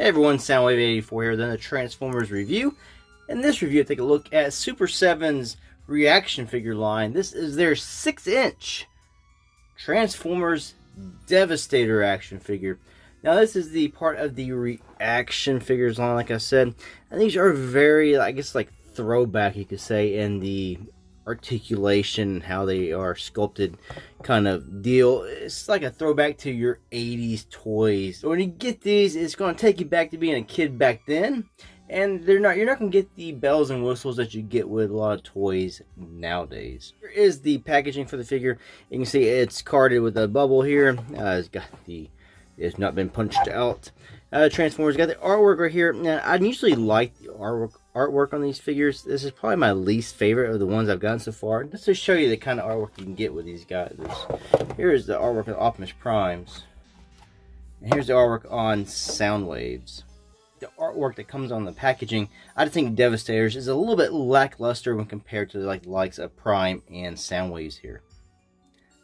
Hey everyone, Soundwave84 here, then the Transformers review. In this review, I take a look at Super 7's ReAction figure line. This is their 6-inch Transformers Devastator action figure. Now this is the part of the ReAction figures line, like I said. And these are very, I guess, like throwback, you could say, in the articulation, how they are sculpted kind of deal. It's like a throwback to your 80s toys. So when you get these, it's going to take you back to being a kid back then, and you're not going to get the bells and whistles that you get with a lot of toys nowadays. Here is the packaging for the figure. You can see it's carded with a bubble here. It's not been punched out. Transformers got the artwork right here. Now, I usually like the artwork on these figures. This is probably my least favorite of the ones I've gotten so far. Just to show you the kind of artwork you can get with these guys. Here is the artwork of Optimus Primes. And here's the artwork on Soundwaves. The artwork that comes on the packaging, I think Devastators is a little bit lackluster when compared to like the likes of Prime and Soundwaves here.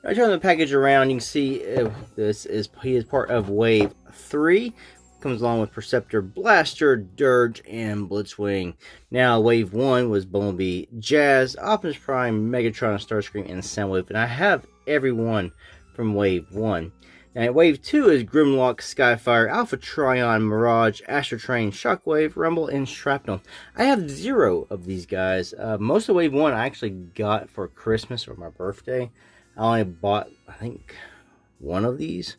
I turn the package around, you can see he is part of Wave 3. Comes along with Perceptor, Blaster, Dirge, and Blitzwing. Now, Wave 1 was Bumblebee, Jazz, Optimus Prime, Megatron, Starscream, and Soundwave. And I have every one from Wave 1. Now, Wave 2 is Grimlock, Skyfire, Alpha Trion, Mirage, Astro Train, Shockwave, Rumble, and Shrapnel. I have 0 of these guys. Most of Wave 1 I actually got for Christmas or my birthday. I only bought, I think, 1 of these.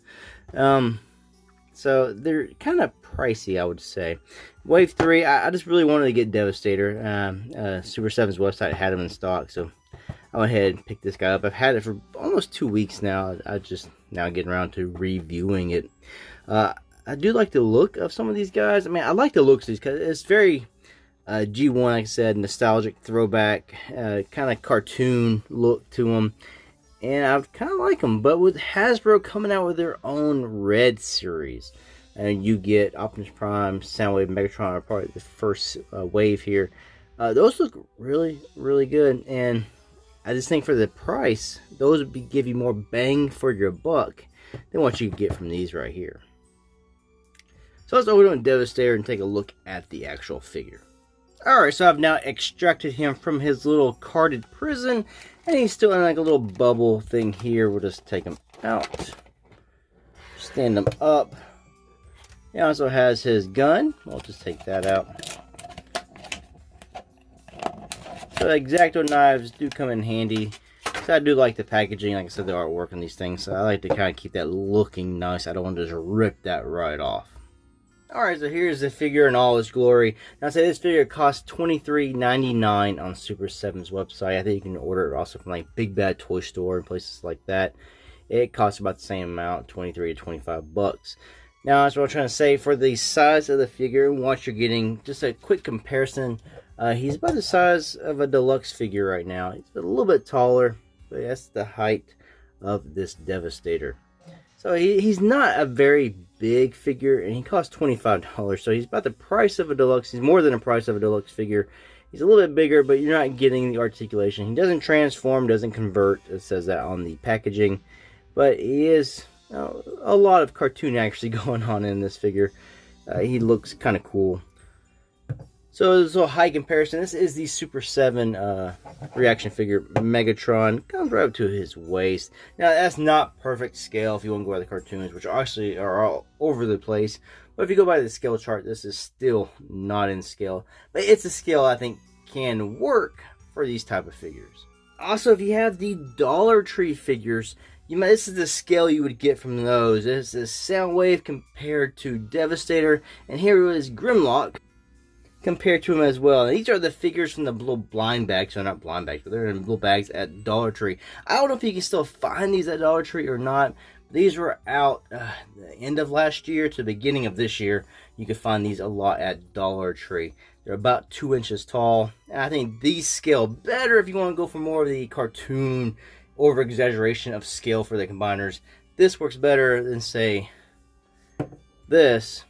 So they're kind of pricey, I would say. Wave 3, I just really wanted to get Devastator. Super 7's website had them in stock, so I went ahead and picked this guy up. I've had it for almost 2 weeks now. I just now getting around to reviewing it. I do like the look of some of these guys. I mean, I like the looks of these because it's very G1, like I said, nostalgic, throwback, kind of cartoon look to them. And I kind of like them, but with Hasbro coming out with their own Red series, and you get Optimus Prime, Soundwave, Megatron are part of the first wave here. Those look really, really good, and I just think for the price, those would give you more bang for your buck than what you can get from these right here. So let's open up Devastator and take a look at the actual figure. Alright, so I've now extracted him from his little carded prison, and he's still in like a little bubble thing here. We'll just take him out, stand him up. He also has his gun. We'll just take that out. So the X-Acto knives do come in handy. So I do like the packaging, like I said, the artwork on these things. So I like to kind of keep that looking nice. I don't want to just rip that right off. Alright, so here's the figure in all its glory. Now, say this figure costs $23.99 on Super 7's website. I think you can order it also from like Big Bad Toy Store and places like that. It costs about the same amount, 23 to 25 bucks. Now, that's what I'm trying to say. For the size of the figure and what you're getting, just a quick comparison. He's about the size of a deluxe figure right now. He's a little bit taller, but that's the height of this Devastator. So he's not a very big figure, and he costs $25. So he's about the price of a deluxe. He's more than the price of a deluxe figure. He's a little bit bigger, but you're not getting the articulation. He doesn't transform, doesn't convert. It says that on the packaging. But he is a lot of cartoon actually going on in this figure. He looks kind of cool. So this is a high comparison. This is the Super 7 ReAction figure. Megatron comes right up to his waist. Now that's not perfect scale if you want to go by the cartoons, which actually are all over the place. But if you go by the scale chart, this is still not in scale. But it's a scale I think can work for these type of figures. Also, if you have the Dollar Tree figures, this is the scale you would get from those. This is Soundwave compared to Devastator, and here is Grimlock compared to him as well. And these are the figures from the little blind bags. So not blind bags, but they're in little bags at Dollar Tree. I don't know if you can still find these at Dollar Tree or not. These were out the end of last year to the beginning of this year. You can find these a lot at Dollar Tree. They're about 2 inches tall. And I think these scale better if you want to go for more of the cartoon over-exaggeration of scale for the combiners. This works better than, say, this.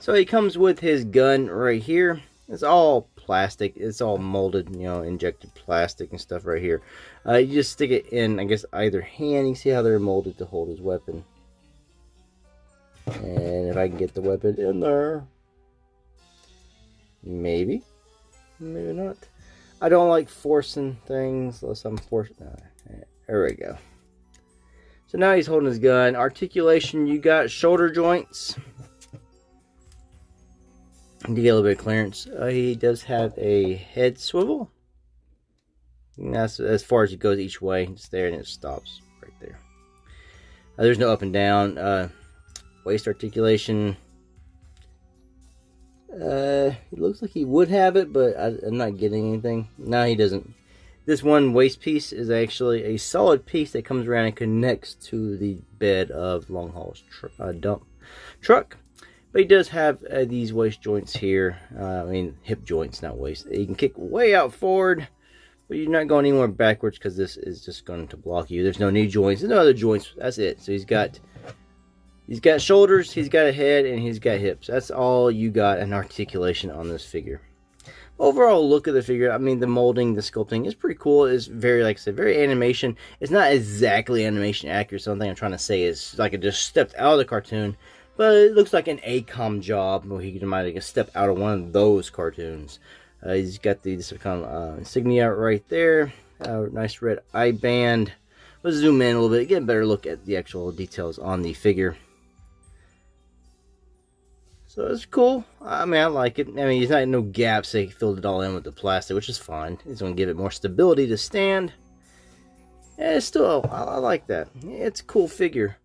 So he comes with his gun right here. It's all plastic. It's all molded, injected plastic and stuff right here. You just stick it in, I guess, either hand. You see how they're molded to hold his weapon. And if I can get the weapon in there. Maybe. Maybe not. I don't like forcing things unless I'm forcing. There we go. So now he's holding his gun. Articulation, you got shoulder joints. To get a little bit of clearance. He does have a head swivel. And that's as far as it goes each way. It's there and it stops right there. There's no up and down. Waist articulation. It looks like he would have it, but I'm not getting anything. No, he doesn't. This one waist piece is actually a solid piece that comes around and connects to the bed of long haul dump truck. But he does have these waist joints here. I mean, hip joints, not waist. You can kick way out forward, but you're not going anywhere backwards because this is just going to block you. There's no knee joints, there's no other joints. That's it. So he's got shoulders, he's got a head, and he's got hips. That's all you got in articulation on this figure. Overall look of the figure, I mean, the molding, the sculpting is pretty cool. It's very, like I said, very animation. It's not exactly animation accurate. Something I'm trying to say is like it just stepped out of the cartoon, but it looks like an ACOM job where he might like step out of one of those cartoons. He's got the kind of insignia right there. Nice red eye band. Let's zoom in a little bit, get a better look at the actual details on the figure. So it's cool. I mean, I like it. I mean, there's not no gaps. They filled it all in with the plastic, which is fine. It's going to give it more stability to stand. And it's still, I like that. It's a cool figure.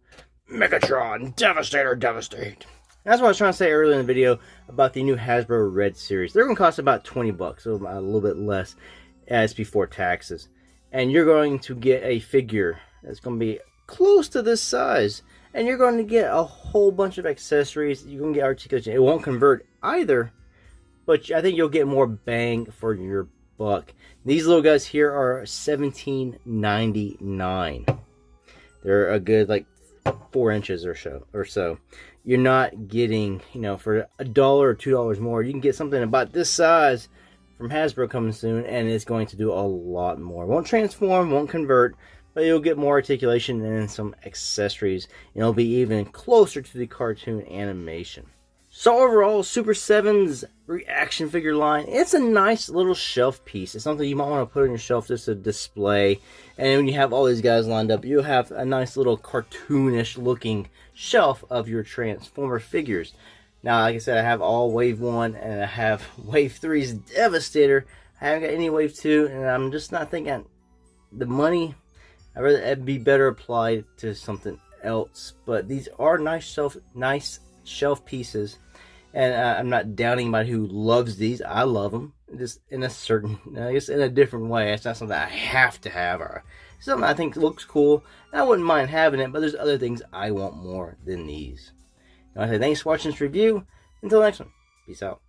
Megatron, Devastator, Devastate. That's what I was trying to say earlier in the video about the new Hasbro Red series. They're going to cost about 20 bucks, so a little bit less as before taxes. And you're going to get a figure that's going to be close to this size. And you're going to get a whole bunch of accessories. You're going to get articulation. It won't convert either, but I think you'll get more bang for your buck. These little guys here are $17.99. They're a good like 4 inches or so. You're not getting, you know, for $1 or $2 more, you can get something about this size from Hasbro coming soon, and it's going to do a lot more. Won't transform, won't convert, but you'll get more articulation and some accessories. And it'll be even closer to the cartoon animation. So overall, Super 7's ReAction figure line, it's a nice little shelf piece. It's something you might want to put on your shelf just to display. And when you have all these guys lined up, you'll have a nice little cartoonish looking shelf of your Transformer figures. Now, like I said, I have all Wave 1 and I have Wave 3's Devastator. I haven't got any Wave 2, and I'm just not thinking the money, I'd rather it'd be better applied to something else. But these are nice shelf pieces, and I'm not downing anybody who loves these. I love them, just in a certain, I guess, in a different way. It's not something I have to have, or something I think looks cool, and I wouldn't mind having it. But there's other things I want more than these. I say thanks for watching this review. Until next one, peace out.